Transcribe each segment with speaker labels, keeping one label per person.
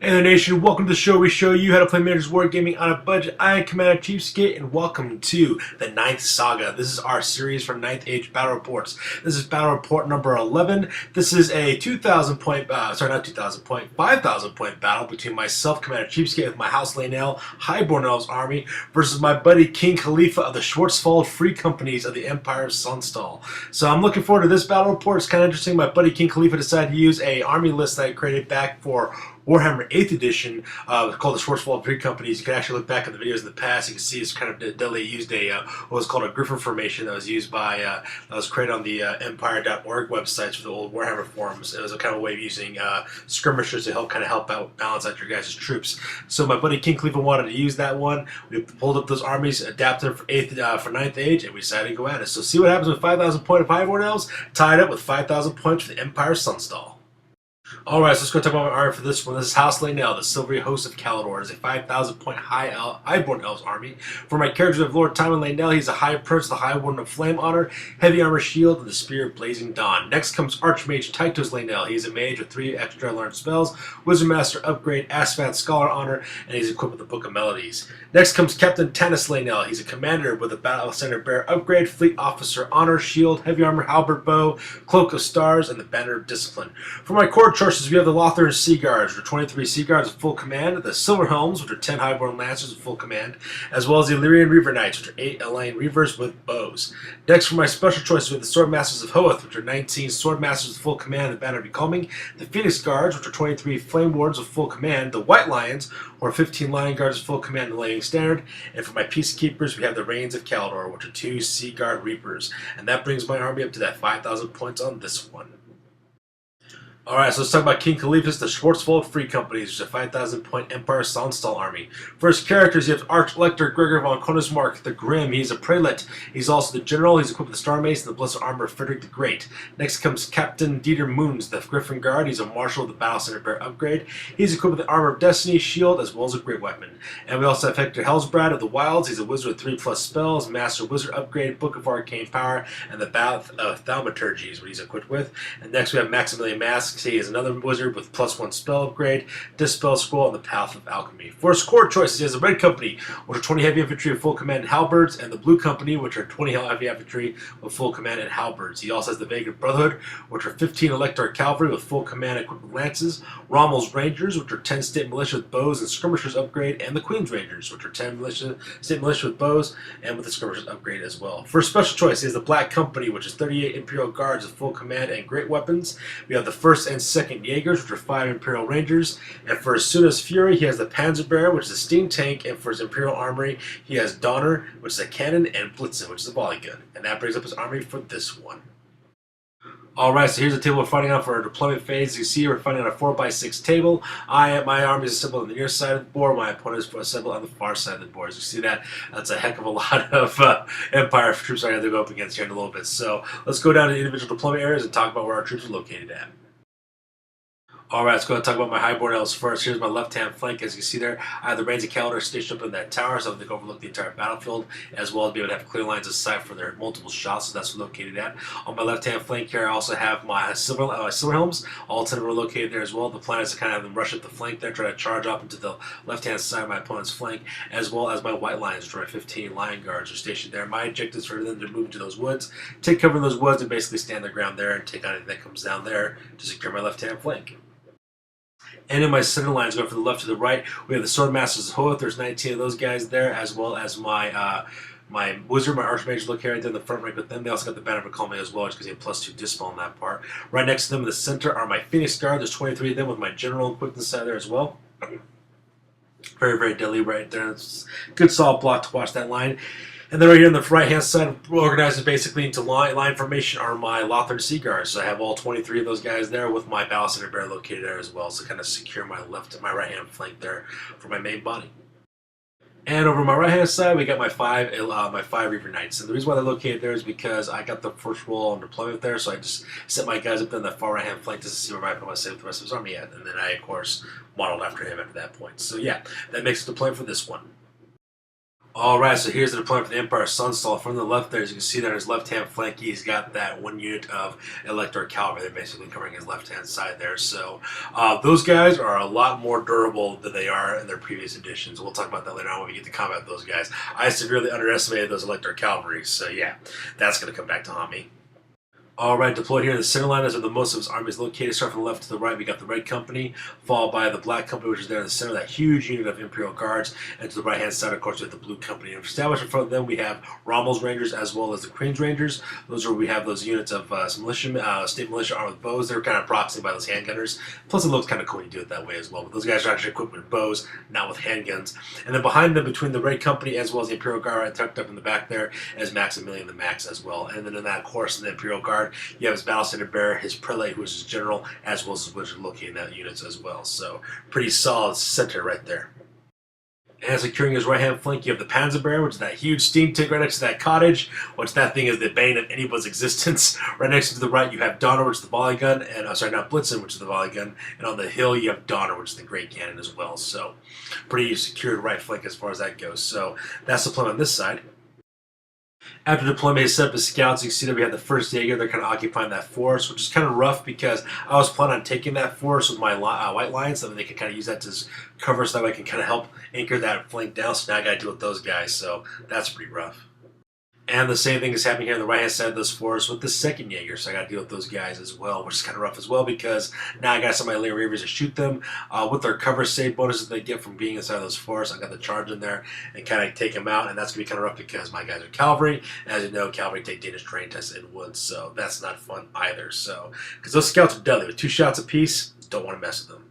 Speaker 1: Hey there, nation. Welcome to the show. We show you how to play Miniatures Wargaming on a budget. I am Commander CheapSkate, and welcome to the Ninth Saga. This is our series for Ninth Age Battle Reports. This is Battle Report number 11. This is a 2,000 point, not 2,000 point, 5,000 point battle between myself, Commander CheapSkate, with my House Laynell, Highborn Elves army, versus my buddy King Khalifa of the Schwarzwald Free Companies of the Empire of Sonnstahl. So I'm looking forward to this battle report. It's kind of interesting. My buddy King Khalifa decided to use a army list that I created back for Warhammer 8th Edition, called the Schwarzwald Free Companies. You can actually look back at the videos in the past. You can see it's kind of deadly. Used a what was called a Griffin formation that was used by that was created on the Empire.org websites for the old Warhammer forums. It was a kind of way of using skirmishers to help out balance out your guys' troops. So my buddy King Khalifa wanted to use that one. We pulled up those armies, adapted them for 9th Age, and we decided to go at it. So see what happens with 5,000 point of Highborn Elves tied up with 5,000 points for the Empire Sonnstahl. Alright, so let's go talk about my army for this one. This is House Laynell, the Silvery Host of Calidor. It's a 5,000 point Highborn Elves army. For my characters of Lord Timon Laynell, he's a High Prince, the High Warden of Flame Honor, Heavy Armor Shield, and the Spear of Blazing Dawn. Next comes Archmage Titos Laynell. He's a mage with 3 extra learned spells, Wizard Master Upgrade, Asphalt Scholar Honor, and he's equipped with the Book of Melodies. Next comes Captain Tanis Laynell. He's a commander with a Battle Center Bear Upgrade, Fleet Officer Honor, Shield, Heavy Armor Halberd Bow, Cloak of Stars, and the Banner of Discipline. For my core choices, we have the Lothar Sea Guards, which are 23 Sea Guards with full command, the Silver Helms, which are 10 Highborn Lancers with full command, as well as the Illyrian Reaver Knights, which are 8 Elaine Reavers with bows. Next, for my special choices, we have the Sword Masters of Hoeth, which are 19 Sword Masters with full command, the Banner of Becoming, the Phoenix Guards, which are 23 Flame Wardens with full command, the White Lions, or 15 Lion Guards with full command, the Lightning Standard, and for my Peacekeepers, we have the Reigns of Calidor, which are 2 Sea Guard Reapers. And that brings my army up to that 5,000 points on this one. Alright, so let's talk about King Khalifa's the Schwarzwald Free Companies, which is a 5,000 point Empire Sonnstahl army. First characters, you have Arch-Elector Gregor von Königsmark the Grim. He's a prelate. He's also the general. He's equipped with the Star Mace and the Blessed Armor of Frederick the Great. Next comes Captain Dieter Moons, the Griffin Guard. He's a marshal of the Battle Center Bear Upgrade. He's equipped with the Armor of Destiny, Shield, as well as a Great Weapon. And we also have Hector Helsbrad of the Wilds. He's a wizard with 3+ spells, Master Wizard Upgrade, Book of Arcane Power, and the Bath of Thaumaturgy is what he's equipped with. And next we have Maximilian Masks. He is another wizard with +1 spell upgrade, Dispel Scroll, and the Path of Alchemy. For his core choices, he has the Red Company, which are 20 Heavy Infantry with full command and halberds, and the Blue Company, which are 20 Heavy Infantry with full command and halberds. He also has the Vagrant Brotherhood, which are 15 Elector Cavalry with full command and equipped with lances, Rommel's Rangers, which are 10 State Militia with bows and skirmishers upgrade, and the Queen's Rangers, which are 10 State Militia with bows and with the skirmishers upgrade as well. For special choice, he has the Black Company, which is 38 Imperial Guards with full command and great weapons. We have the 1st and 2nd Jaegers, which are 5 Imperial Rangers. And for his Suna's Fury, he has the Panzerbearer, which is a steam tank. And for his Imperial Armory, he has Donner, which is a cannon, and Blitzen, which is a volley gun. And that brings up his army for this one. Alright, so here's the table we're fighting on for our deployment phase. As you see, we're fighting on a 4x6 table. My army is assembled on the near side of the board. My opponent is assembled on the far side of the board. As you see that, that's a heck of a lot of Empire troops I have to go up against here in a little bit. So let's go down to the individual deployment areas and talk about where our troops are located at. Alright, let's go and talk about my Highborn Elves first. Here's my left-hand flank. As you see there, I have the Reigns of Calidor stationed up in that tower, so they can overlook the entire battlefield, as well as be able to have clear lines of sight for their multiple shots, so that's located at. On my left-hand flank here, I also have my Silver Helms. All 10 of them are located there as well. The plan is to kind of have them rush up the flank there, try to charge up into the left-hand side of my opponent's flank, as well as my White Lions, which are 15 Lion Guards are stationed there. My objective is for them to move into those woods, take cover in those woods, and basically stand their ground there and take on anything that comes down there to secure my left-hand flank. And in my center lines, going from the left to the right, we have the Sword Masters of Hoeth. There's 19 of those guys there, as well as my my Wizard, my Archmage located right there in the front rank with them. They also got the Banner of Becoming as well, just because they have +2 Dispel on that part. Right next to them in the center are my Phoenix Guard. There's 23 of them with my General equipped inside there as well. Very, very deadly right there. It's a good solid block to watch that line. And then right here on the right-hand side, organized basically into line formation, are my Lothar Sea Guards. So I have all 23 of those guys there with my Battle Center Bear located there as well. So kind of secure my right-hand flank there for my main body. And over my right-hand side, we got my five Reaver Knights. And the reason why they're located there is because I got the first roll on deployment there, so I just set my guys up in the far right-hand flank just to see where my opponent wants to save the rest of his army at. And then I, of course, modeled after him after that point. So yeah, that makes the deployment for this one. Alright, so here's the deployment for the Empire Sonnstahl. From the left there, as you can see there on his left-hand flank, he's got that one unit of Elector Cavalry. They're basically covering his left-hand side there. So those guys are a lot more durable than they are in their previous editions. We'll talk about that later on when we get to combat those guys. I severely underestimated those Elector Cavalry, so yeah, that's going to come back to haunt me. Alright, deployed here in the center line is where the most of his army is located. Start from the left to the right, we got the Red Company, followed by the Black Company, which is there in the center, that huge unit of Imperial Guards. And to the right-hand side, of course, we have the Blue Company. And established in front of them, we have Rommel's Rangers as well as the Queen's Rangers. Those are where we have those units of some militia, state militia armed with bows. They're kind of proxied by those handgunners. Plus, it looks kind of cool when you do it that way as well. But those guys are actually equipped with bows, not with handguns. And then behind them, between the Red Company as well as the Imperial Guard, right tucked up in the back there, is Maximilian the Max as well. And then in that, of course, in the Imperial Guard, you have his battle standard bearer, his prelate, who is his general, as well as his wizard located in that units as well. So pretty solid center right there. And securing his right-hand flank, you have the Panzerbearer, which is that huge steam tick right next to that cottage, which that thing is the bane of anybody's existence. Right next to the right, you have Donner, which is the volley gun, and sorry, not Blitzen, which is the volley gun, and on the hill you have Donner, which is the great cannon as well. So pretty secured right flank as far as that goes. So that's the plan on this side. After deployment, he set up his scouts. You can see that we have the 1st Jaeger. They're kind of occupying that forest, which is kind of rough because I was planning on taking that forest with my white lines so that they can kind of use that to cover so that way I can kind of help anchor that flank down. So now I got to deal with those guys. So that's pretty rough. And the same thing is happening here on the right-hand side of this forest with the 2nd Jaeger, so I got to deal with those guys as well, which is kind of rough as well because now I got some of my layer reavers to shoot them with their cover save bonuses they get from being inside those forests. I got the charge in there and kind of take them out, and that's going to be kind of rough because my guys are cavalry, and as you know, cavalry take Danish terrain tests in woods, so that's not fun either. So, because those scouts are deadly with 2 shots apiece, don't want to mess with them.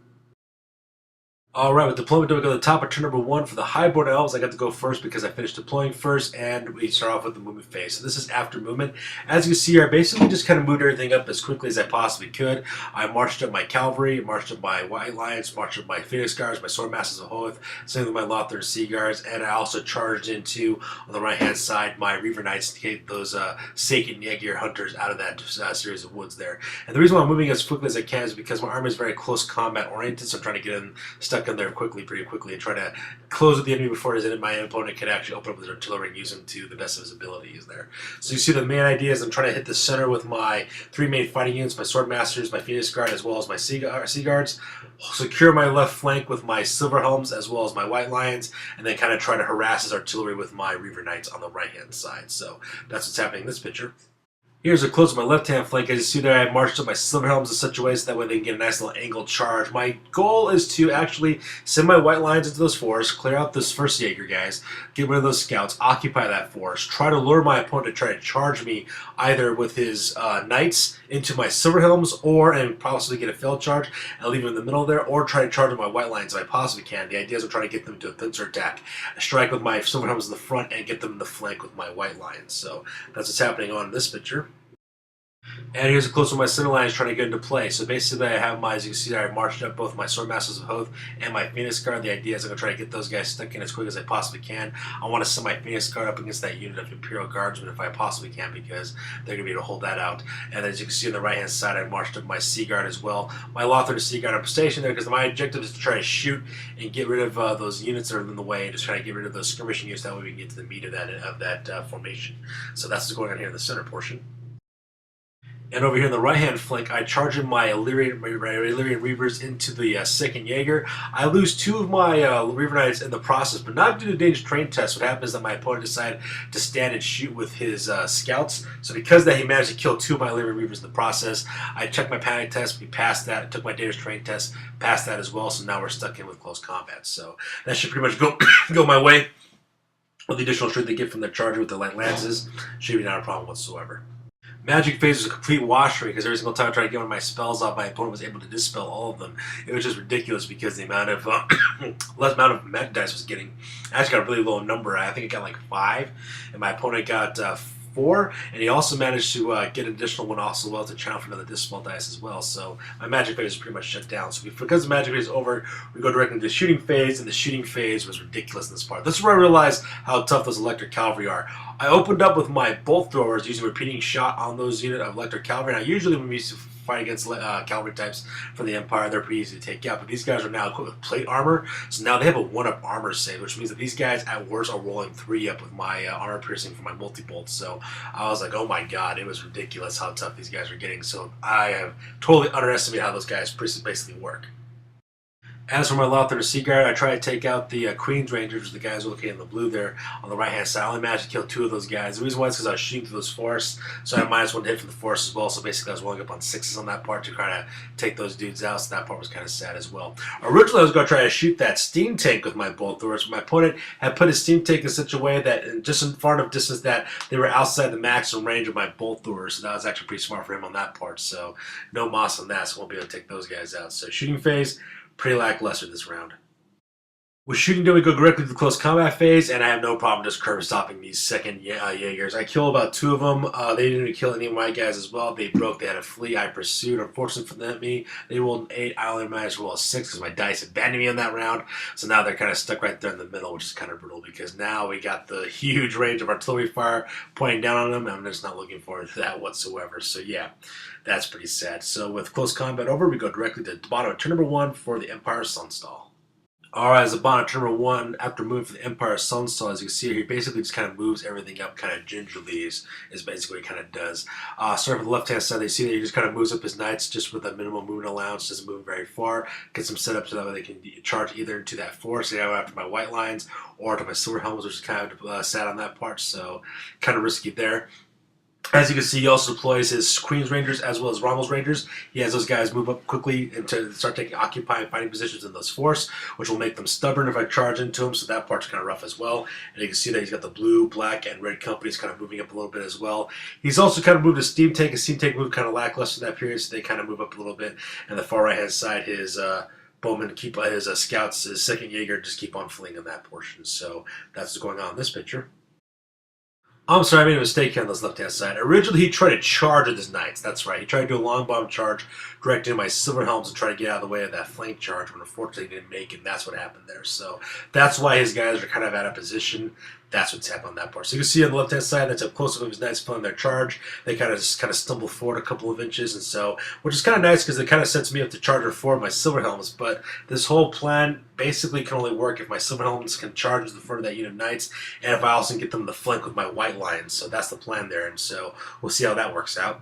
Speaker 1: Alright, with deployment, we go to the top of turn number 1 for the Highborn Elves. I got to go first because I finished deploying first, and we start off with the movement phase. So this is after movement. As you can see here, I basically just kind of moved everything up as quickly as I possibly could. I marched up my cavalry, marched up my white lions, marched up my Phoenix Guards, my Sword Masters of Hoth, same with my Lothar Sea Guards, and I also charged into, on the right-hand side, my Reaver Knights to get those Sagan Jaeger hunters out of that series of woods there. And the reason why I'm moving as quickly as I can is because my army is very close combat oriented, so I'm trying to get in stuck in there pretty quickly and try to close with the enemy before my opponent can actually open up his artillery and use him to the best of his abilities there. So you see the main idea is I'm trying to hit the center with my 3 main fighting units, my Sword Masters, my Phoenix Guard, as well as my Sea Guards. Secure my left flank with my Silver Helms as well as my White Lions, and then kind of try to harass his artillery with my Reaver Knights on the right-hand side. So that's what's happening in this picture. Here's a close of my left-hand flank. As you see there, I marched up my Silver Helms in such a way so that way they can get a nice little angled charge. My goal is to actually send my white lines into those forests, clear out this 1st Jaeger guys, get rid of those scouts, occupy that forest, try to lure my opponent to try to charge me either with his knights into my Silver Helms and possibly get a failed charge and leave him in the middle there, or try to charge with my white lines if I possibly can. The idea is I'm trying to get them to a pincer attack, strike with my Silver Helms in the front, and get them in the flank with my white lions. So that's what's happening on this picture. And here's a close of my center lines trying to get into play. So basically I have my, as you can see there, I marched up both my Sword Masters of Hoth and my Phoenix Guard. The idea is I'm going to try to get those guys stuck in as quick as I possibly can. I want to send my Phoenix Guard up against that unit of Imperial Guardsmen if I possibly can because they're going to be able to hold that out. And as you can see on the right hand side, I marched up my Sea Guard as well. My Lothar Sea Guard, I'm stationed there because my objective is to try to shoot and get rid of those units that are in the way and just try to get rid of those skirmishing units. That way we can get to the meat of that formation. So that's what's going on here in the center portion. And over here in the right-hand flank, I charge in my Illyrian Reavers into the 2nd Jaeger. I lose 2 of my Reaver Knights in the process, but not due to Danish terrain test. What happens is that my opponent decided to stand and shoot with his scouts. So because of that, he managed to kill 2 of my Illyrian Reavers in the process. I checked my panic test, we passed that. I took my Danish terrain test, passed that as well, so now we're stuck in with close combat. So that should pretty much go my way. With the additional strength they get from their charger with the light lances, should be not a problem whatsoever. Magic phase was a complete wash for me because every single time I tried to get one of my spells off, my opponent was able to dispel all of them. It was just ridiculous because the amount of less amount of magic dice I was getting. I actually got a really low number. I think I got like 5, and my opponent got 4, and he also managed to get an additional one also well to channel for another dispel dice as well. So my magic phase is pretty much shut down. So because the magic phase is over, we go directly to the shooting phase, and the shooting phase was ridiculous in this part. This is where I realized how tough those electric cavalry are. I opened up with my bolt throwers using repeating shot on those unit of electric cavalry, and I usually when we fight against cavalry types for the Empire. They're pretty easy to take out. But these guys are now equipped with plate armor, so now they have a 1-up armor save, which means that these guys at worst are rolling 3-up with my armor piercing for my multi-bolt. So I was like, oh my god, it was ridiculous how tough these guys are getting. So I have totally underestimated how those guys basically work. As for my Lothar Sea Guard, I try to take out the Queen's Rangers, which are the guys located in the blue there on the right-hand side. I only managed to kill 2 of those guys. The reason why is because I was shooting through those forests, so I had -1 to hit from the forest as well. So basically, I was rolling up on 6s on that part to kind of take those dudes out. So that part was kind of sad as well. Originally, I was going to try to shoot that steam tank with my bolt throwers, but my opponent had put his steam tank in such a way that just in far enough distance that they were outside the maximum range of my bolt throwers. So that was actually pretty smart for him on that part. So no moss on that, so I won't be able to take those guys out. So shooting phase, pretty lackluster this round. With shooting done, we go directly to the close combat phase, and I have no problem just curve stopping these second Jaegers. I kill about 2 of them. They didn't even kill any of my guys as well. They broke. They had a flee. I pursued. Unfortunately for them, they rolled an 8. I only managed to roll a 6 because my dice abandoned me on that round. So now they're kind of stuck right there in the middle, which is kind of brutal because now we got the huge range of artillery fire pointing down on them, and I'm just not looking forward to that whatsoever. So yeah, that's pretty sad. So with close combat over, we go directly to the bottom of turn number 1 for the Empire Sonnstahl. Alright, as the bottom of turn number 1, after moving for the Empire Sonnstahl, as you can see here, he basically just kind of moves everything up kind of gingerly is basically what he kind of does. Starting from the left-hand side, they see that he just kind of moves up his knights just with a minimal movement allowance, doesn't move very far, gets them set up so that way they can charge either into that forest, so after my white lines, or to my silver helmets, which is kind of sad on that part, so kind of risky there. As you can see, he also deploys his Queen's Rangers as well as Rommel's Rangers. He has those guys move up quickly and to start taking occupying fighting positions in those forests, which will make them stubborn if I charge into them, so that part's kind of rough as well. And you can see that he's got the blue, black, and red companies kind of moving up a little bit as well. He's also kind of moved his steam tank. His steam tank moved kind of lackluster in that period, so they kind of move up a little bit. And the far right-hand side, his bowmen keep his scouts, his second Jaeger, just keep on fleeing in that portion. So that's what's going on in this picture. I'm sorry, I made a mistake here on this left-hand side. Originally, he tried to charge with his knights. That's right. He tried to do a long bomb charge directly into my silver helms and try to get out of the way of that flank charge, but unfortunately he didn't make it, and that's what happened there. So that's why his guys are kind of out of position. That's what's happened on that part. So you can see on the left-hand side, that's a close-up of his knights filling their charge. They kind of stumble forward a couple of inches, and so, which is kind of nice because it kind of sets me up to charge forward my silver helmets. But this whole plan basically can only work if my silver helmets can charge into the front of that unit of knights, and if I also get them to flank with my white lines. So that's the plan there, and so we'll see how that works out.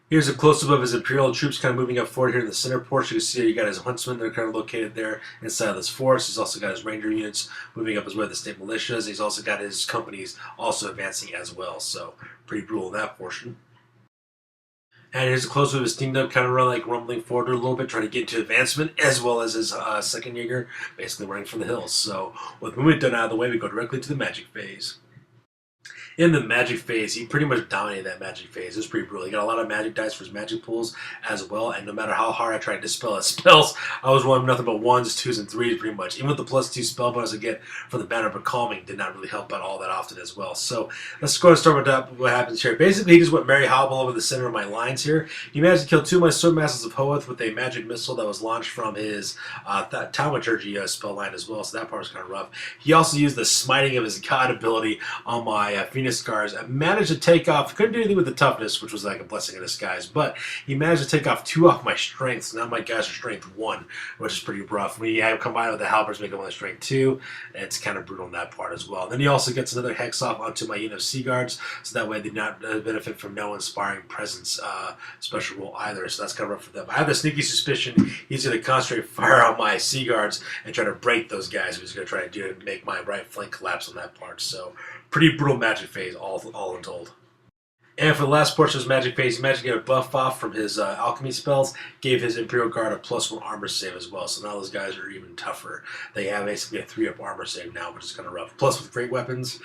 Speaker 1: Here's a close-up of his Imperial troops kind of moving up forward here in the center portion. You can see you got his huntsmen. They're kind of located there inside of this forest. He's also got his ranger units moving up as well, the state militias. He's also got his companies also advancing as well. So pretty brutal in that portion. And here's a close-up of his steam dump kind of rumbling forward a little bit, trying to get into advancement, as well as his second Jaeger basically running from the hills. So with movement done out of the way, we go directly to the magic phase. In the magic phase, he pretty much dominated that magic phase. It was pretty brutal. He got a lot of magic dice for his magic pools as well, and no matter how hard I tried to dispel his spells, I was rolling nothing but 1s, 2s, and 3s pretty much. Even with the +2 spell bonus I get from the Banner of Becalming did not really help out all that often as well. So let's go and start with what happens here. Basically, he just went Mary Hobble over the center of my lines here. He managed to kill 2 of my Swordmasters of Hoeth with a magic missile that was launched from his Thaumaturgy spell line as well, so that part was kind of rough. He also used the Smiting of his God ability on my Phoenix Scars. I managed to take off, couldn't do anything with the toughness, which was like a blessing in disguise, but he managed to take off 2 off my strength, so now my guys are strength 1, which is pretty rough. When you combine with the halberds, make them on strength 2, it's kind of brutal on that part as well. Then he also gets another hex off onto my unit of Sea Guards, so that way they do not benefit from no inspiring presence special rule either, so that's kind of rough for them. I have a sneaky suspicion he's going to concentrate fire on my Sea Guards and try to break those guys. He's going to try to do to make my right flank collapse on that part, so pretty brutal magic phase, all untold. And for the last portion of his magic phase, he managed to get a buff off from his alchemy spells, gave his Imperial Guard a +1 armor save as well, so now those guys are even tougher. They have basically a 3-up armor save now, which is kind of rough. Plus with great weapons,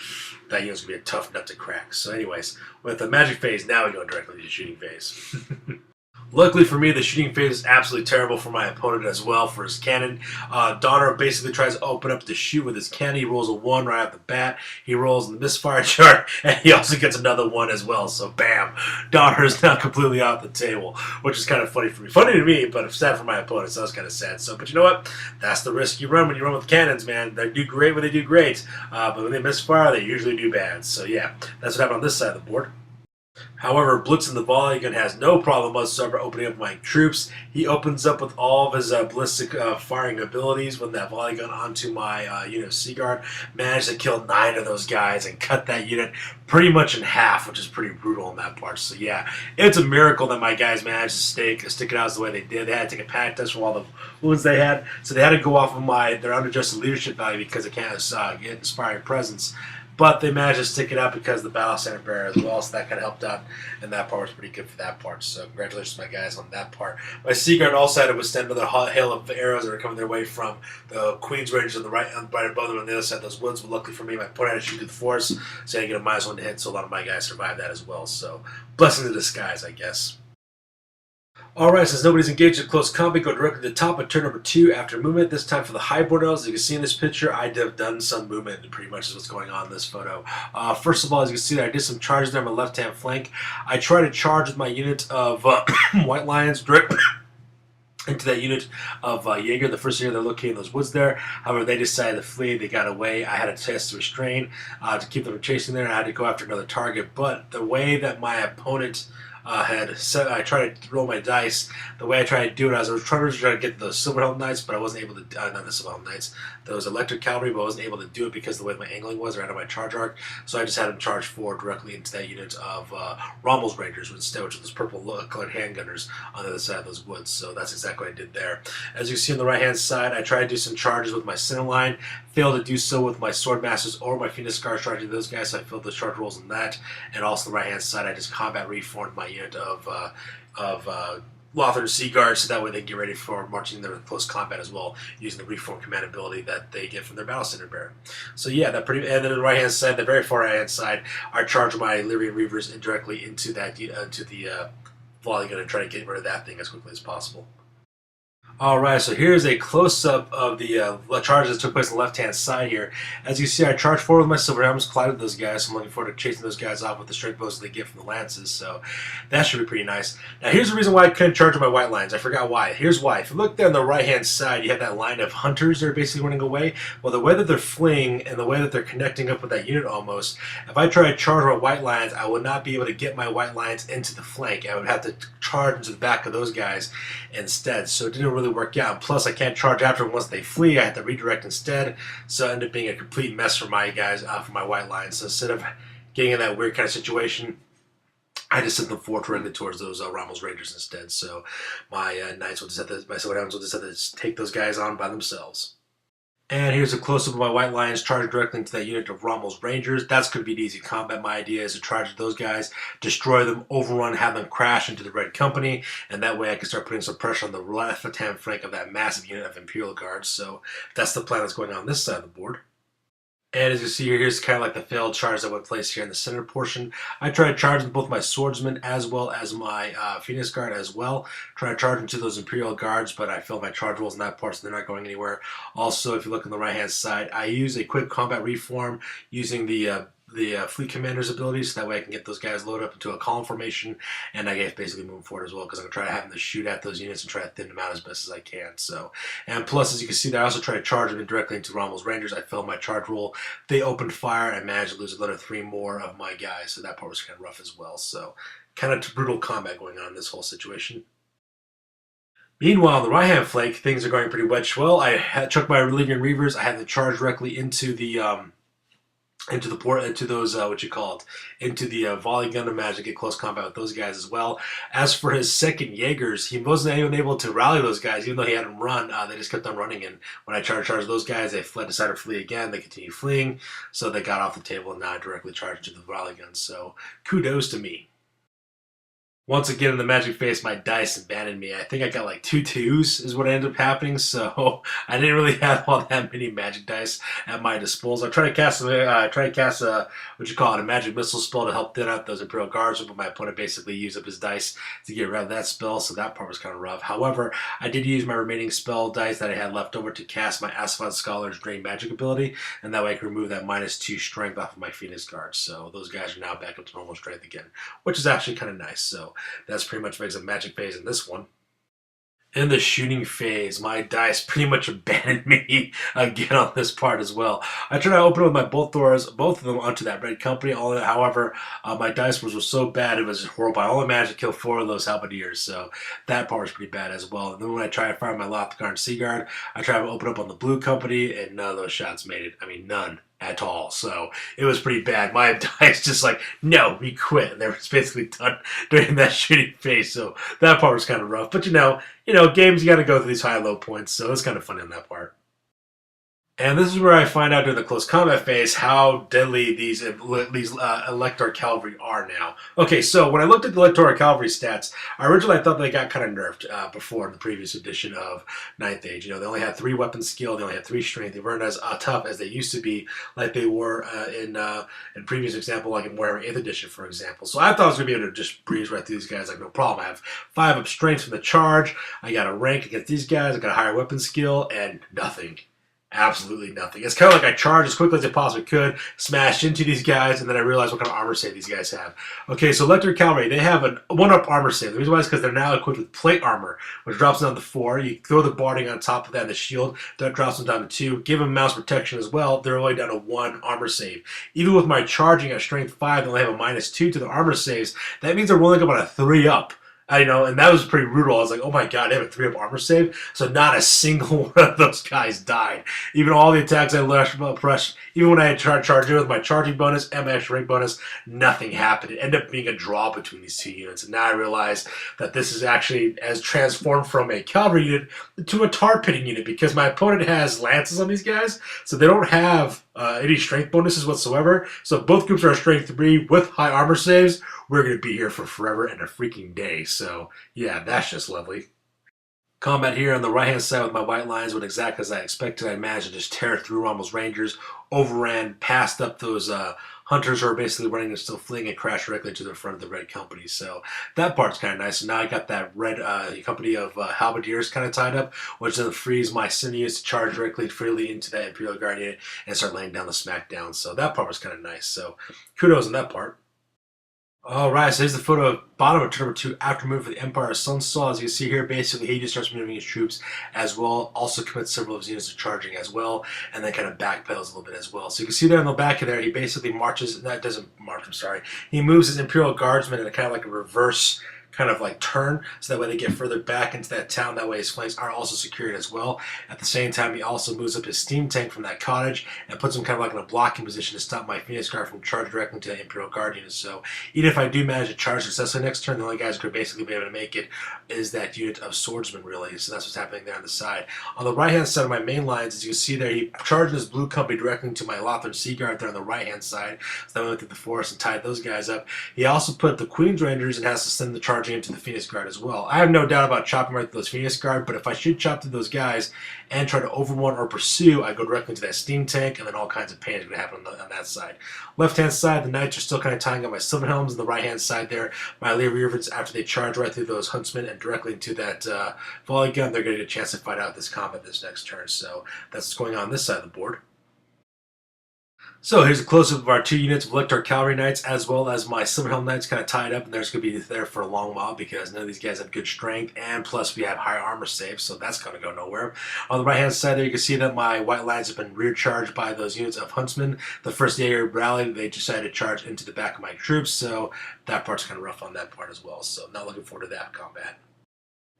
Speaker 1: that unit's going to be a tough nut to crack. So anyways, with the magic phase, now we go directly to the shooting phase. Luckily for me, the shooting phase is absolutely terrible for my opponent as well for his cannon. Donner basically tries to open up to shoot with his cannon. He rolls a 1 right off the bat. He rolls in the misfire chart, and he also gets another 1 as well. So bam, Donner is now completely off the table, which is kind of funny for me. Funny to me, but sad for my opponent, so that's kind of sad. So, but you know what? That's the risk you run when you run with cannons, man. They do great when they do great, but when they misfire, they usually do bad. So yeah, that's what happened on this side of the board. However, Blitzen the Volleygun has no problem whatsoever opening up my troops. He opens up with all of his ballistic firing abilities with that Volleygun onto my unit of Seaguard. Managed to kill 9 of those guys and cut that unit pretty much in half, which is pretty brutal in that part. So yeah, it's a miracle that my guys managed to stick it out the way they did. They had to take a panic test from all the wounds they had, so they had to go off of their unadjusted leadership value because they can't get inspiring presence. But they managed to stick it out because of the Battle Center Bear as well, so that kind of helped out, and that part was pretty good for that part. So congratulations, my guys, on that part. My Seaguard also had to withstand another hail of arrows that were coming their way from the Queen's Rangers on the right above them on the other side of those woods. But luckily for me, my opponent had to shoot through the forest, so I had to get a -1 to hit, so a lot of my guys survived that as well. So blessing in disguise, I guess. Alright, since nobody's engaged in close combat, go directly to the top of turn number 2 after movement. This time for the Highborn Elves. As you can see in this picture, I have done some movement, pretty much is what's going on in this photo. First of all, as you can see, I did some charges there on my left-hand flank. I tried to charge with my unit of White Lions direct into that unit of Jaeger, the first Jaeger they're located in those woods there. However, they decided to flee. They got away. I had a test to restrain to keep them from chasing there, and I had to go after another target. But the way that my opponent had set, I tried to roll my dice. The way I tried to do it, I was trying to get those Silver Helmet Knights, but I wasn't able to. Not the Silver Helmet Knights, those Electric Cavalry, but I wasn't able to do it because of the way my angling was, or out of my charge arc. So I just had them charge forward directly into that unit of Rommel's Rangers instead, which are those purple colored handgunners on the other side of those woods. So that's exactly what I did there. As you can see on the right hand side, I tried to do some charges with my center line. Failed to do so with my Swordmasters or my Phoenix Guards charging those guys, so I filled those charge rolls in that. And also on the right hand side, I just combat reformed my unit of Lothar Sea Guards, so that way they can get ready for marching into close combat as well, using the reform command ability that they get from their Battle Center Bear. So yeah, and then on the right hand side, the very far right hand side, I charge my Lyrian Reavers indirectly into that into the volley gun and try to get rid of that thing as quickly as possible. Alright, so here's a close-up of the charge that took place on the left-hand side here. As you see, I charged forward with my Silver Helmets, collided those guys, so I'm looking forward to chasing those guys off with the strength bows they get from the lances, so that should be pretty nice. Now here's the reason why I couldn't charge with my White Lines. I forgot why. Here's why. If you look there on the right-hand side, you have that line of hunters that are basically running away. Well, the way that they're fleeing and the way that they're connecting up with that unit almost, if I try to charge my White Lines, I would not be able to get my White Lines into the flank. I would have to charge into the back of those guys instead, so it didn't really work out. Plus, I can't charge after them once they flee. I have to redirect instead, so it ended up being a complete mess for my guys, for my White Lines. So instead of getting in that weird kind of situation, I just sent them forward directly towards those Rommel's Rangers instead. So my Knights will just have to, my Silver Hounds will just have to take those guys on by themselves. And here's a close-up of my White Lions charging directly into that unit of Rommel's Rangers. That's going to be an easy combat. My idea is to charge those guys, destroy them, overrun, have them crash into the Red Company, and that way I can start putting some pressure on the left-hand flank of that massive unit of Imperial Guards. So that's the plan that's going on this side of the board. And as you see here, here's kind of like the failed charge that went place here in the center portion. I try to charge with both my swordsmen as well as my Phoenix Guard as well. Try to charge into those Imperial Guards, but I failed my charge rolls in that part, so they're not going anywhere. Also, if you look on the right-hand side, I use a quick combat reform using the Fleet Commander's abilities, so that way I can get those guys loaded up into a column formation, and I get basically moving forward as well, because I'm going to try to have them to shoot at those units and try to thin them out as best as I can. So, and plus, as you can see there, I also try to charge them directly into Rommel's Rangers. I failed my charge roll. They opened fire and managed to lose another 3 more of my guys, so that part was kind of rough as well. So, kind of brutal combat going on in this whole situation. Meanwhile, on the right-hand flank, things are going pretty well. I had chucked my Lyrian Reavers. I had them charge directly into the into those into the volley gun to manage to get close combat with those guys as well. As for his second Jaegers, he wasn't even able to rally those guys, even though he had them run. They just kept on running, and when I charged those guys, they decided to flee again. They continued fleeing, so they got off the table and now directly charged into the volley gun. So kudos to me. Once again, in the magic face, my dice abandoned me. I think I got like 2 2s is what ended up happening, so I didn't really have all that many magic dice at my disposal. I tried to cast a magic missile spell to help thin out those Imperial Guards, but my opponent basically used up his dice to get rid of that spell, so that part was kind of rough. However, I did use my remaining spell dice that I had left over to cast my Asphalt Scholar's Drain Magic ability, and that way I can remove that -2 strength off of my Phoenix Guards. So those guys are now back up to normal strength again, which is actually kind of nice. So that's pretty much makes a magic phase in this one. In the shooting phase, my dice pretty much abandoned me again on this part as well. I tried to open up with my both doors, both of them onto that red company. However, my dice rolls were so bad it was horrible. I only managed to kill 4 of those halberdiers, so that part was pretty bad as well. And then when I tried to fire my Lothgar and Seaguard, I tried to open up on the blue company, and none of those shots made it. I mean, none at all. So it was pretty bad. My dice just like, no, we quit. And they were basically done during that shooting phase. So that part was kind of rough. But games you got to go through these high low points. So it's kind of funny on that part. And this is where I find out during the close combat phase how deadly these Elector Cavalry are now. Okay, so when I looked at the Elector Cavalry stats, originally I thought they got kind of nerfed before in the previous edition of Ninth Age. They only had 3 weapon skill, they only had 3 strength. They weren't as tough as they used to be, like they were in previous example, like in Warhammer 8th edition, for example. So I thought I was going to be able to just breeze right through these guys like no problem. I have 5 up strength from the charge. I got a rank against these guys. I got a higher weapon skill, and nothing. Absolutely nothing. It's kind of like I charged as quickly as I possibly could, smashed into these guys, and then I realized what kind of armor save these guys have. Okay, so Elector Cavalry, they have a 1-up armor save. The reason why is because they're now equipped with plate armor, which drops them down to 4. You throw the barding on top of that and the shield, that drops them down to 2. Give them mouse protection as well, they're only down to 1 armor save. Even with my charging at strength 5, they only have a -2 to the armor saves. That means they're rolling about a 3-up. And that was pretty brutal. I was like, oh my god, they have a 3-up armor save? So not a single one of those guys died. Even all the attacks I pressed, even when I had charged with my charging bonus and my extra rank bonus, nothing happened. It ended up being a draw between these 2 units. And now I realize that this is actually as transformed from a cavalry unit to a tar pitting unit, because my opponent has lances on these guys, so they don't have any strength bonuses whatsoever. So both groups are strength 3 with high armor saves. We're going to be here for forever and a freaking day. So, yeah, that's just lovely. Combat here on the right-hand side with my white lines went exactly as I expected. I managed to just tear through Rommel's Rangers, overran, passed up those hunters who are basically running and still fleeing, and crashed directly to the front of the red company. So that part's kind of nice. So now I got that red company of halberdiers kind of tied up, which then frees my sinews to charge directly freely into that Imperial Guard unit and start laying down the smackdown. So that part was kind of nice. So kudos on that part. Alright, so here's the photo of bottom of turn number 2 after moving for the Empire of Sonnstahl. As you can see here, basically he just starts moving his troops as well, also commits several of his units to charging as well, and then kind of backpedals a little bit as well. So you can see there in the back of there, he basically he moves his Imperial Guardsmen in a kind of like a reverse kind of like turn, so that way they get further back into that town. That way his flanks are also secured as well. At the same time, he also moves up his steam tank from that cottage and puts him kind of like in a blocking position to stop my Phoenix Guard from charging directly into the Imperial Guard unit. So even if I do manage to charge successfully next turn, the only guys who could basically be able to make it is that unit of swordsmen, really. So that's what's happening there on the side. On the right-hand side of my main lines, as you can see there, he charged his blue company directly into my Lothar Sea Guard there on the right-hand side. So then I went through the forest and tied those guys up. He also put the Queen's Rangers and has to send the charging into the Phoenix Guard as well. I have no doubt about chopping right through those Phoenix Guard, but if I should chop through those guys and try to overrun or pursue, I go directly into that steam tank, and then all kinds of pain is going to happen on that side. Left-hand side, the Knights are still kind of tying up my Silver Helms, and the right-hand side there, my Learvers, after they charge right through those Huntsmen and directly into that volley gun, they're going to get a chance to fight out this combat this next turn. So that's what's going on this side of the board. So here's a close-up of our 2 units of Elector Cavalry Knights, as well as my Silverhelm Knights kind of tied up, and they're just going to be there for a long while because none of these guys have good strength, and plus we have higher armor saves, so that's going to go nowhere. On the right-hand side there, you can see that my white lines have been rear charged by those units of Huntsmen. The first Jaeger rally, they decided to charge into the back of my troops, so that part's kind of rough on that part as well, so not looking forward to that combat.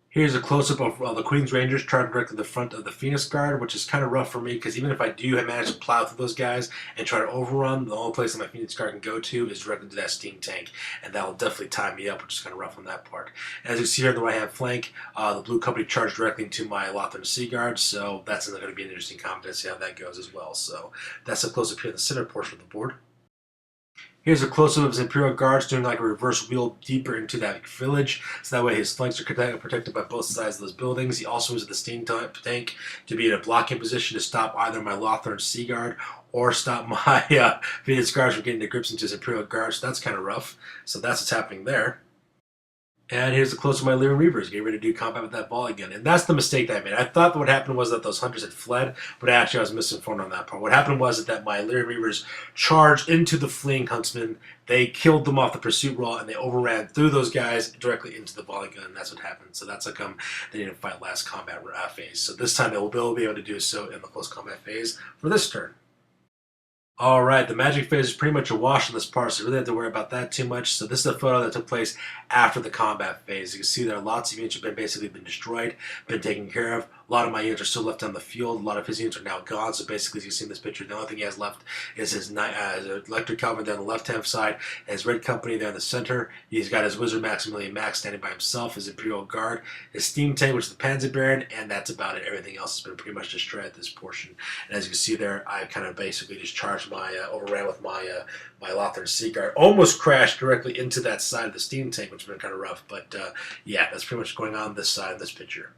Speaker 1: Here's a close-up of the Queen's Rangers charging directly to the front of the Phoenix Guard, which is kind of rough for me because even if I do manage to plow through those guys and try to overrun, the only place that my Phoenix Guard can go to is directly to that steam tank, and that will definitely tie me up, which is kind of rough on that part. And as you see here on the right-hand flank, the Blue Company charged directly into my Lothar Sea Guard, so that's going to be an interesting combat to see how that goes as well. So that's a close-up here in the center portion of the board. Here's a close-up of his Imperial Guards doing like a reverse wheel deeper into that village, so that way his flanks are protected by both sides of those buildings. He also uses the steam tank to be in a blocking position to stop either my Lothar and Sea Guard or stop my Phoenix Guards from getting the grips into his Imperial Guards. So that's kind of rough. So that's what's happening there. And here's the close of my Lyrium Reavers, getting ready to do combat with that ball again. And that's the mistake that I made. I thought that what happened was that those hunters had fled, but actually I was misinformed on that part. What happened was that my Lyrium Reavers charged into the fleeing huntsmen. They killed them off the pursuit roll, and they overran through those guys directly into the volley gun. And that's what happened. So that's how come they didn't fight last combat phase. So this time they will be able to do so in the close combat phase for this turn. Alright, the magic phase is pretty much a wash on this part, so you really don't have to worry about that too much. So this is a photo that took place after the combat phase. You can see there lots of units have basically been destroyed, been taken care of. A lot of my units are still left on the field. A lot of his units are now gone, so basically as you can see in this picture, the only thing he has left is his electric cavalry there on the left-hand side, and his red company there in the center. He's got his wizard Maximilian Max standing by himself, his Imperial Guard, his steam tank, which is the Panzer Baron, and that's about it. Everything else has been pretty much destroyed at this portion. And as you can see there, I kind of basically just charged my overran with my Lothar Seaguard. Almost crashed directly into that side of the steam tank, which has been kind of rough. But yeah, that's pretty much going on this side of this picture.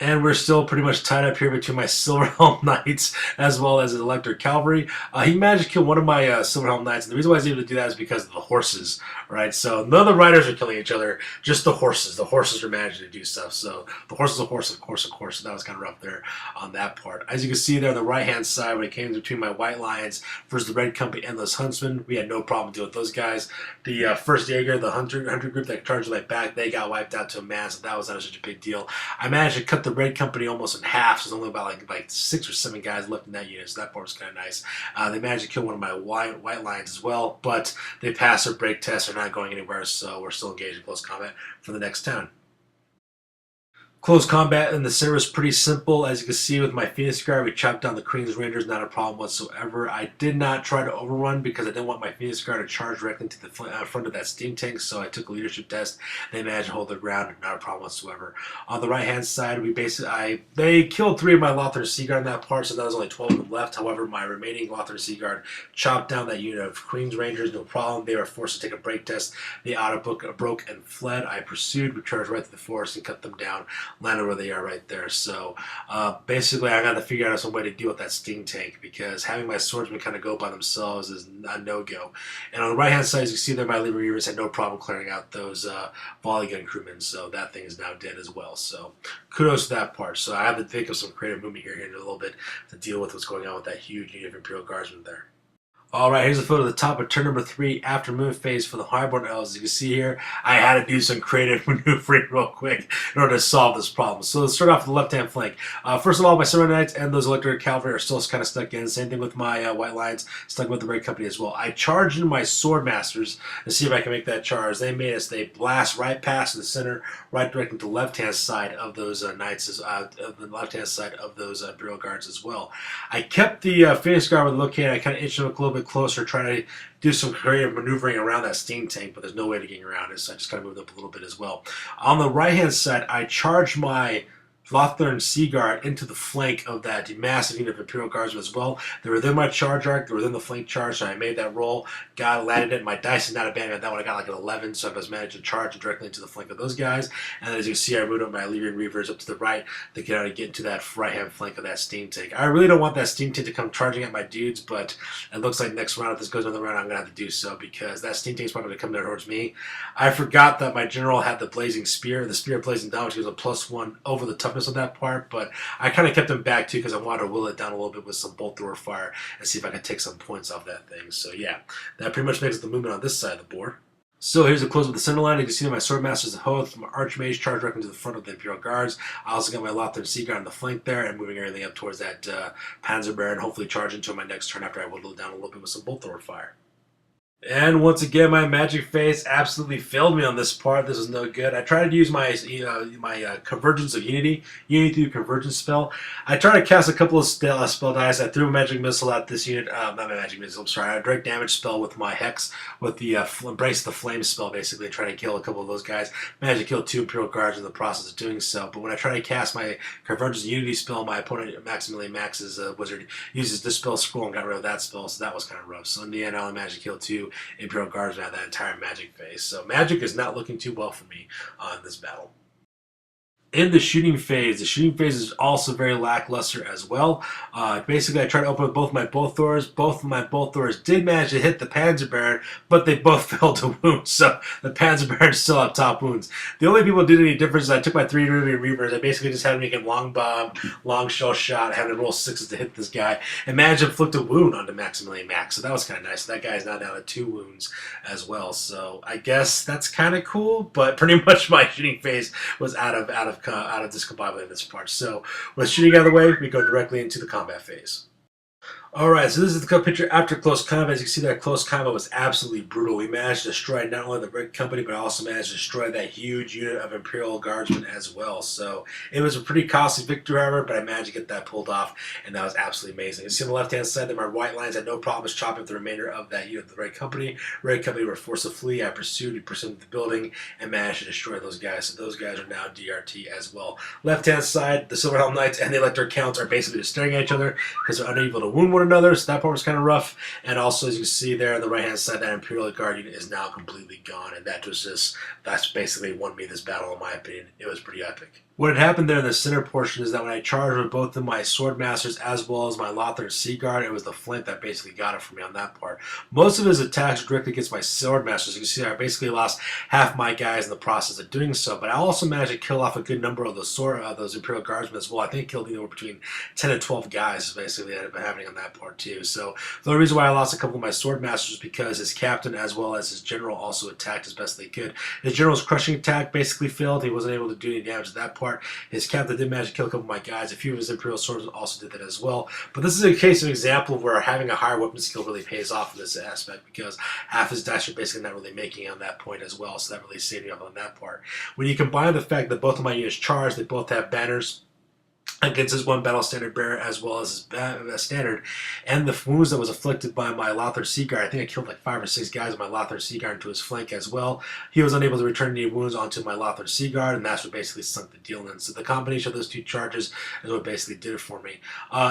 Speaker 1: And we're still pretty much tied up here between my Silverhelm Knights as well as his Elector Cavalry. He managed to kill one of my Silverhelm Knights, and the reason why he's able to do that is because of the horses, right? So none of the riders are killing each other, just the horses. The horses are managing to do stuff. So the horse is a horse, of course. So that was kind of rough there on that part. As you can see there on the right-hand side, when it came between my White Lions versus the Red Company and those Huntsmen, we had no problem dealing with those guys. The first Jaeger, the hunter group that charged my back, they got wiped out to a man, so that was not such a big deal. I managed to cut the Red Company almost in half, so there's only about like 6 or 7 guys left in that unit, so that part was kind of nice. They managed to kill one of my White Lions as well, but they passed their break test, they're not going anywhere, so we're still engaged in close combat for the next town. Close combat in the center was pretty simple. As you can see with my Phoenix Guard, we chopped down the Queen's Rangers, not a problem whatsoever. I did not try to overrun because I didn't want my Phoenix Guard to charge directly into the front of that steam tank, so I took a leadership test. They managed to hold their ground, not a problem whatsoever. On the right-hand side, they killed 3 of my Lothar Seaguard in that part, so that was only 12 of them left. However, my remaining Lothar Seaguard chopped down that unit of Queen's Rangers, no problem. They were forced to take a break test. They broke and fled. I pursued, we charged right through the forest and cut them down. Landed where they are right there. So basically I got to figure out some way to deal with that steam tank because having my swordsmen kind of go by themselves is a no-go. And on the right hand side, as you see there, my Lyrium Reavers had no problem clearing out those volley gun crewmen, so that thing is now dead as well. So kudos to that part. So I have to think of some creative movement here in a little bit to deal with what's going on with that huge unit of Imperial Guardsmen there. Alright, here's a photo of the top of turn number 3 after moon phase for the Highborn Elves. As you can see here, I had to do some creative maneuvering real quick in order to solve this problem. So let's start off with the left-hand flank. First of all, my Silver Knights and those Electric Cavalry are still kind of stuck in. Same thing with my White Lions, stuck with the Red Company as well. I charged in my Swordmasters to see if I can make that charge. They made us, they blast right past the center, right directly to the left-hand side of those Knights, the left-hand side of those Imperial Guards as well. I kept the Phoenix Guard located. I kind of inched them a little bit closer, trying to do some creative maneuvering around that steam tank, but there's no way to get around it, so I just kind of moved up a little bit as well. On the right-hand side, I charged my Lothar Seaguard into the flank of that massive unit of Imperial Guardsmen as well. They were within my charge arc, they were within the flank charge, so I made that roll, landed it. My dice is not abandoned. That one I got like an 11, so I was managed to charge directly into the flank of those guys. And then as you can see, I moved up my Lyrium Reavers up to the right to get into that right-hand flank of that steam tank. I really don't want that steam tank to come charging at my dudes, but it looks like next round, if this goes another round, I'm going to have to do so because that steam tank is probably going to come there towards me. I forgot that my general had the Blazing Spear, the Spear of Blazing Dawn, which gives a +1 over the toughness of that part, but I kind of kept him back too because I wanted to will it down a little bit with some bolt thrower fire and see if I could take some points off that thing. So yeah, that pretty much makes the movement on this side of the board. So here's a close with the center line. You can see my Swordmasters of Hoth, my Archmage charged directly to the front of the Imperial Guards. I also got my Lothar Seaguard on the flank there and moving everything up towards that Panzer Baron, hopefully charge into my next turn after I whittle it down a little bit with some bolt thrower fire. And once again, my magic phase absolutely failed me on this part. This is no good. I tried to use my Convergence of Unity through Convergence spell. I tried to cast a couple of spell dice. I threw a magic missile at this unit. Not my magic missile, I'm sorry. I direct damage spell with my Hex, with the Embrace the Flame spell, basically, trying to kill a couple of those guys. Managed to kill 2 Imperial Guards in the process of doing so. But when I try to cast my Convergence of Unity spell, my opponent, Maximilian Max's wizard, uses Dispel Scroll and got rid of that spell, so that was kind of rough. So in the end, I only managed to kill 2 Imperial Guardsmen that entire magic phase. So magic is not looking too well for me on this battle. In the shooting phase is also very lackluster as well. Basically, I tried to open both my bolt Thors. Both of my bolt Thors did manage to hit the Panzer Baron, but they both failed to wound. So the Panzer Baron still have top wounds. The only people who did any difference is I took my 3 Ruby Reavers. I basically just had to make a long bomb, long shell shot, had to roll 6s to hit this guy, and managed to inflict a wound onto Maximilian Max. So that was kind of nice. That guy is now down to 2 wounds as well. So I guess that's kind of cool. But pretty much my shooting phase was out of discombobulating this part. So with shooting out of the way, we go directly into the combat phase. Alright, so this is the picture after close combat. As you can see, that close combat was absolutely brutal. We managed to destroy not only the Red Company, but also managed to destroy that huge unit of Imperial Guardsmen as well. So it was a pretty costly victory, however, but I managed to get that pulled off, and that was absolutely amazing. You see on the left-hand side that my white lines had no problems chopping the remainder of that unit of the Red Company. Red Company were forced to flee. I pursued the building and managed to destroy those guys. So those guys are now DRT as well. Left-hand side, the Silver Helm Knights and the Elector Counts are basically just staring at each other because they're unable to wound one another, so that part was kind of rough. And also, as you can see there on the right hand side, that Imperial Guard unit is now completely gone, and that's basically won me this battle in my opinion. It was pretty epic. What had happened there in the center portion is that when I charged with both of my Sword Masters as well as my Lothar Sea Guard, it was the Flint that basically got it for me on that part. Most of his attacks directly against my Sword Masters. You can see I basically lost half my guys in the process of doing so, but I also managed to kill off a good number of those Imperial Guardsmen as well. I think I killed anywhere between 10 and 12 guys basically that ended up happening on that part too. So the only reason why I lost a couple of my Sword Masters was because his captain as well as his general also attacked as best they could. His general's crushing attack basically failed. He wasn't able to do any damage to that part. His captain did manage to kill a couple of my guys. A few of his Imperial Swords also did that as well. But this is a case of example where having a higher weapon skill really pays off in this aspect, because half his dice are basically not really making on that point as well. So that really saved me up on that part. When you combine the fact that both of my units charged, they both have banners against his one battle standard bearer as well as his standard, and the wounds that was afflicted by my Lothar Sea Guard. I think I killed like 5 or 6 guys with my Lothar Sea Guard into his flank as well. He was unable to return any wounds onto my Lothar Sea Guard, and that's what basically sunk the deal in. So the combination of those 2 charges is what basically did it for me.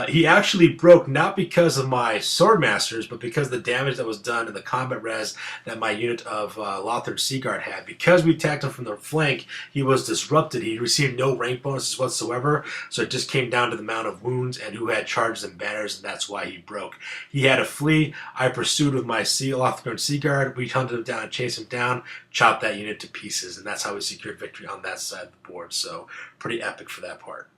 Speaker 1: He actually broke not because of my Sword Masters, but because of the damage that was done in the combat res that my unit of Lothar Sea Guard had. Because we attacked him from the flank, he was disrupted. He received no rank bonuses whatsoever, so it just came down to the amount of wounds and who had charges and banners, and that's why he broke. He had to flee. I pursued with my Lothar Sea Guard. We hunted him down and chased him down, chopped that unit to pieces, and that's how we secured victory on that side of the board. So pretty epic for that part.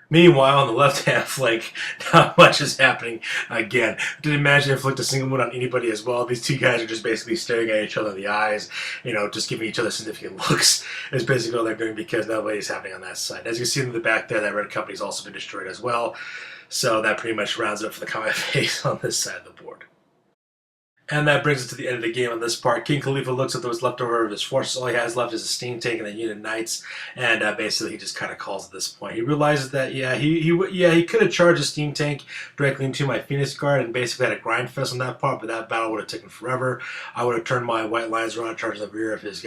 Speaker 1: Meanwhile, on the left-hand flank, not much is happening. Again, didn't imagine inflict a single wound on anybody as well. These 2 guys are just basically staring at each other in the eyes, just giving each other significant looks. Is basically all they're doing, because nobody's happening on that side. As you can see in the back there, that Red Company's also been destroyed as well. So that pretty much rounds it up for the combat phase on this side of the board. And that brings us to the end of the game on this part. King Khalifa looks at those leftover of his forces. All he has left is a steam tank and a unit of knights, and basically he just kind of calls at this point. He realizes that he could have charged a steam tank directly into my Phoenix Guard and basically had a grind fest on that part, but that battle would have taken forever. I would have turned my white lines around, charging the rear of his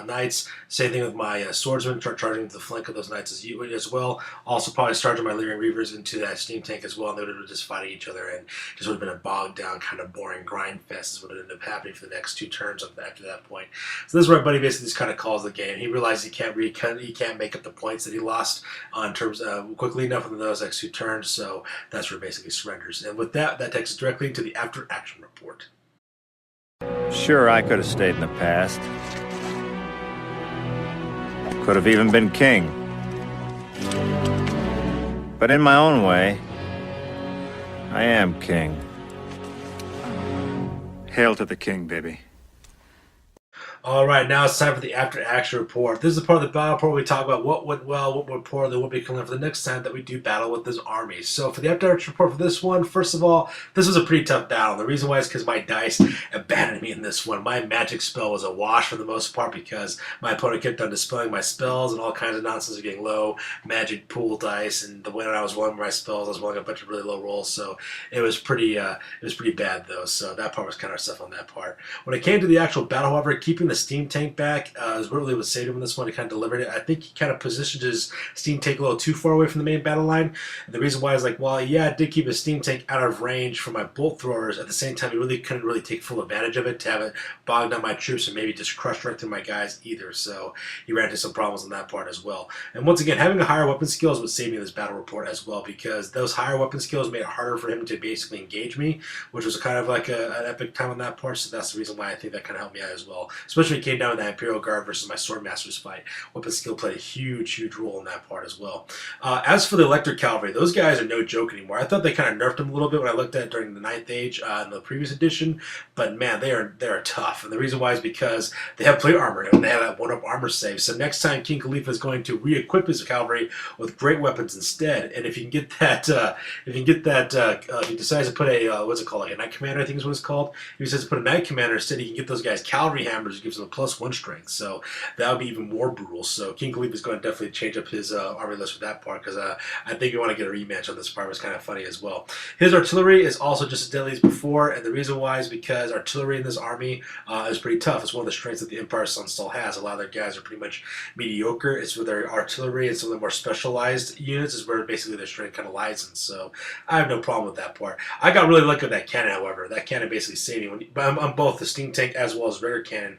Speaker 1: knights. Same thing with my swordsmen, charging to the flank of those knights as well. Also probably charging my Lyrian Reavers into that steam tank as well, and they would have just fighting each other, and just would have been a bogged down kind of boring grind fest is what ended up happening for the next 2 turns after that point. So this is where my buddy basically just kind of calls the game. He realizes he can't make up the points that he lost on terms quickly enough in those next 2 turns. So that's where he basically surrenders. And with that takes us directly into the after action report.
Speaker 2: Sure, I could have stayed in the past. Could have even been king. But in my own way, I am king. Hail to the king, baby.
Speaker 1: Alright, now it's time for the after action report. This is the part of the battle report where we talk about what went well, what went poorly, what we can learn for the next time that we do battle with this army. So for the after action report for this one, first of all, this was a pretty tough battle. The reason why is because my dice abandoned me in this one. My magic spell was a wash for the most part because my opponent kept on dispelling my spells and all kinds of nonsense of getting low magic pool dice, and the way that I was rolling my spells, I was rolling a bunch of really low rolls, so it was pretty bad though. So that part was kind of stuff on that part. When it came to the actual battle, however, keeping the steam tank back is what really was saved him in this one. He kind of delivered it. I think he kind of positioned his steam tank a little too far away from the main battle line. And the reason why is like, well, yeah, I did keep his steam tank out of range for my bolt throwers. At the same time, he really couldn't really take full advantage of it to have it bog down my troops and maybe just crush right through my guys either. So he ran into some problems on that part as well. And once again, having a higher weapon skills was saving this battle report as well, because those higher weapon skills made it harder for him to basically engage me, which was kind of like an epic time on that part. So that's the reason why I think that kind of helped me out as well, especially when it came down to that Imperial Guard versus my Swordmasters fight. Weapon skill played a huge role in that part as well. As for the Electric Cavalry, those guys are no joke anymore. I thought they kind of nerfed them a little bit when I looked at it during the 9th Age in the previous edition, but man, they are tough. And the reason why is because they have plate armor and they have that 1-up armor save. So next time King Khalifa is going to re-equip his cavalry with great weapons instead. And if you can get that, if he decides to put a what's it called, like a Knight Commander, I think is what it's called. If he decides to put a Knight Commander instead, he can get those guys cavalry hammers, which gives them a +1 strength. So that would be even more brutal. So King Khalifa is going to definitely change up his army list for that part, because I think we want to get a rematch on this part. It was kind of funny as well. His artillery is also just as deadly as before, and the reason why is because artillery in this army is pretty tough. It's one of the strengths that the Empire Sonnstahl has. A lot of their guys are pretty much mediocre. It's with their artillery and some of the more specialized units is where basically their strength kind of lies in. So I have no problem with that part. I got really lucky with that cannon, however. That cannon basically saved me on both the steam tank as well as regular cannon.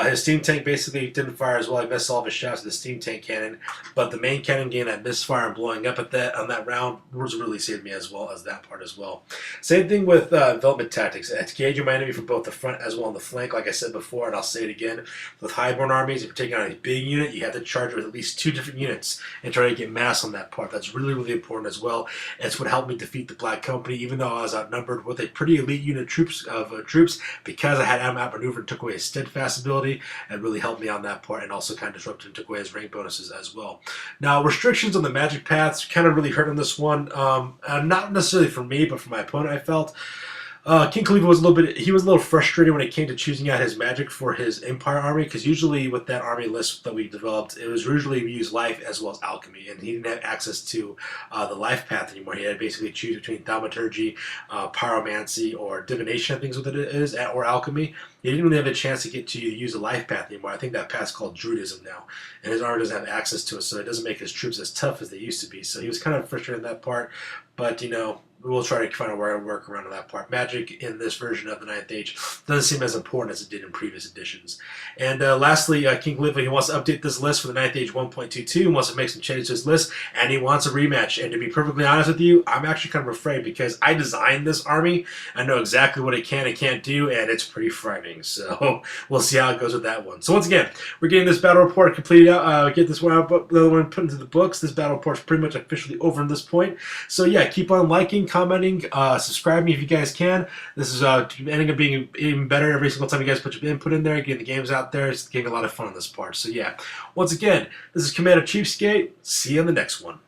Speaker 1: His steam tank basically didn't fire as well. I missed all of his shots with the steam tank cannon, but the main cannon getting that misfire and blowing up at that on that round was really saved me as well as that part as well. Same thing with development tactics. Engaging my enemy from both the front as well as the flank, like I said before, and I'll say it again. With Highborn armies, if you're taking on a big unit, you have to charge with at least 2 different units and try to get mass on that part. That's really important as well. It's what helped me defeat the Black Company, even though I was outnumbered with a pretty elite unit of troops, because I had outmaneuvered and took away his steadfast ability. It really helped me on that part, and also kind of disrupted and took away his rank bonuses as well. Now, restrictions on the magic paths kind of really hurt on this one. Not necessarily for me, but for my opponent, I felt. King Khalifa was a little frustrated when it came to choosing out his magic for his Empire army, because usually with that army list that we developed, it was usually we used life as well as alchemy, and he didn't have access to the life path anymore. He had to basically choose between thaumaturgy, pyromancy, or divination, I think is what it is, or alchemy. He didn't really have a chance to get to use the life path anymore. I think that path's called Druidism now, and his army doesn't have access to it, so it doesn't make his troops as tough as they used to be. So he was kind of frustrated in that part, but we'll try to find a work around that part. Magic in this version of the 9th Age doesn't seem as important as it did in previous editions. And lastly, King Khalifa, he wants to update this list for the 9th Age 1.22, and wants to make some changes to his list, and he wants a rematch. And to be perfectly honest with you, I'm actually kind of afraid, because I designed this army. I know exactly what it can and can't do, and it's pretty frightening. So we'll see how it goes with that one. So once again, we're getting this battle report completed out. Get this one out, the other one put into the books. This battle report's pretty much officially over at this point. So yeah, keep on liking, commenting, subscribe me if you guys can. This is ending up being even better every single time you guys put your input in there, getting the games out there. It's getting a lot of fun on this part. So yeah, once again, this is Commander CheapSkate. See you on the next one.